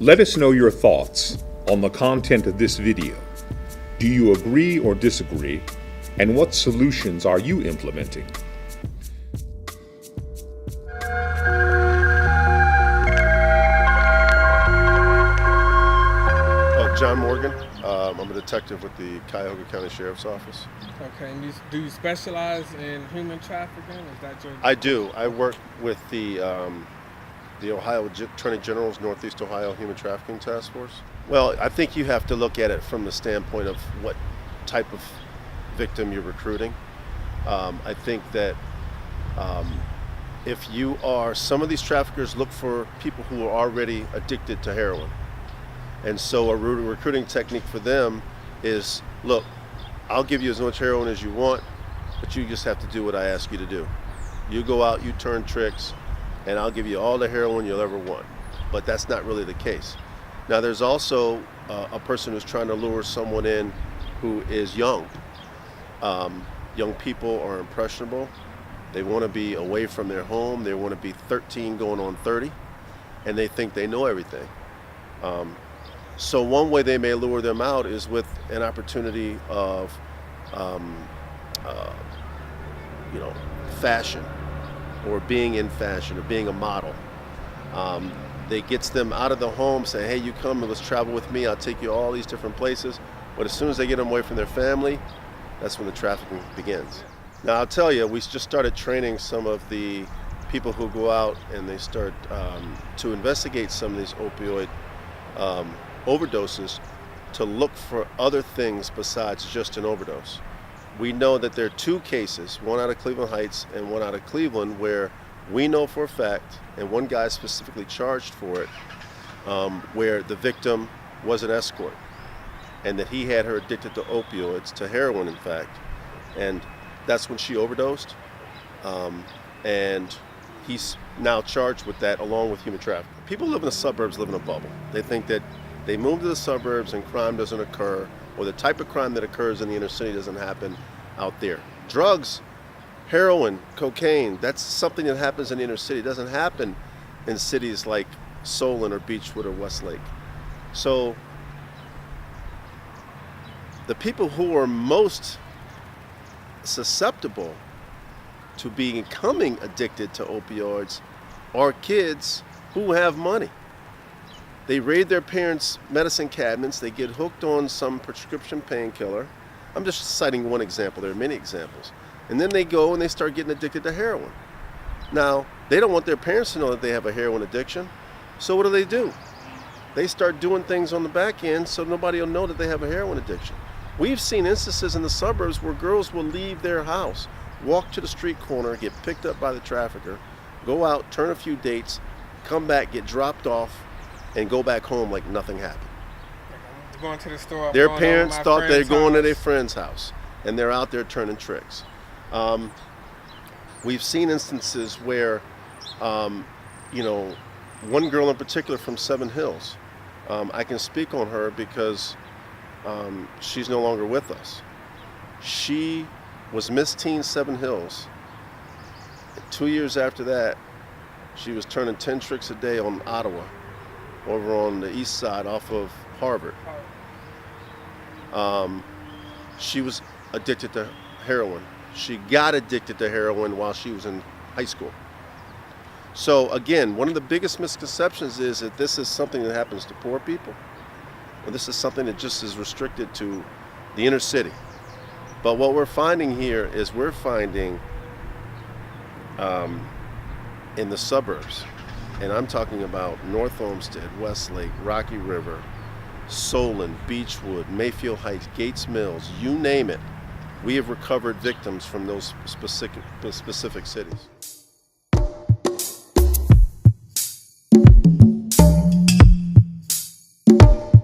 Let us know your thoughts on the content of this video. Do you agree or disagree? And what solutions are you implementing? John Morgan. I'm a detective with the Cuyahoga County Sheriff's Office. Okay, and do you specialize in human trafficking? Is that your... I do. I work with the Ohio Attorney General's Northeast Ohio Human Trafficking Task Force. Well, I think you have to look at it from the standpoint of what type of victim you're recruiting. I think that if you are, some of these traffickers look for people who are already addicted to heroin. And so a recruiting technique for them is, look, I'll give you as much heroin as you want, but you just have to do what I ask you to do. You go out, you turn tricks, and I'll give you all the heroin you'll ever want. But that's not really the case. Now, there's also a person who's trying to lure someone in who is young. Young people are impressionable. They want to be away from their home. They want to be 13 going on 30, and they think they know everything. So one way they may lure them out is with an opportunity of, fashion, or being in fashion, or being a model. They gets them out of the home, say, hey, you come and let's travel with me. I'll take you all these different places. But as soon as they get them away from their family, that's when the trafficking begins. Now, I'll tell you, we just started training some of the people who go out and they start to investigate some of these opioid overdoses, to look for other things besides just an overdose. We know that there are two cases, one out of Cleveland Heights and one out of Cleveland, where we know for a fact, and one guy specifically charged for it, where the victim was an escort, and that he had her addicted to opioids, to heroin in fact, and that's when she overdosed, and he's now charged with that along with human trafficking. People who live in the suburbs live in a bubble. They think that they move to the suburbs and crime doesn't occur, or the type of crime that occurs in the inner city doesn't happen out there. Drugs, heroin, cocaine, that's something that happens in the inner city. It doesn't happen in cities like Solon or Beechwood or Westlake. So the people who are most susceptible to becoming addicted to opioids are kids who have money. They raid their parents' medicine cabinets, they get hooked on some prescription painkiller. I'm just citing one example, there are many examples. And then they go and they start getting addicted to heroin. Now, they don't want their parents to know that they have a heroin addiction, so what do? They start doing things on the back end so nobody will know that they have a heroin addiction. We've seen instances in the suburbs where girls will leave their house, walk to the street corner, get picked up by the trafficker, go out, turn a few dates, come back, get dropped off, and go back home like nothing happened. Going to the store. Their parents thought they're going to their friend's house, and they're out there turning tricks. We've seen instances where, one girl in particular from Seven Hills, I can speak on her because she's no longer with us. She was Miss Teen Seven Hills. 2 years after that, she was turning 10 tricks a day on Ottawa, over on the east side off of Harvard. She was addicted to heroin. She got addicted to heroin while she was in high school. So again, one of the biggest misconceptions is that this is something that happens to poor people, or this is something that just is restricted to the inner city. But what we're finding here is we're finding in the suburbs, and I'm talking about North Olmsted, Westlake, Rocky River, Solon, Beechwood, Mayfield Heights, Gates Mills, you name it, we have recovered victims from those specific cities.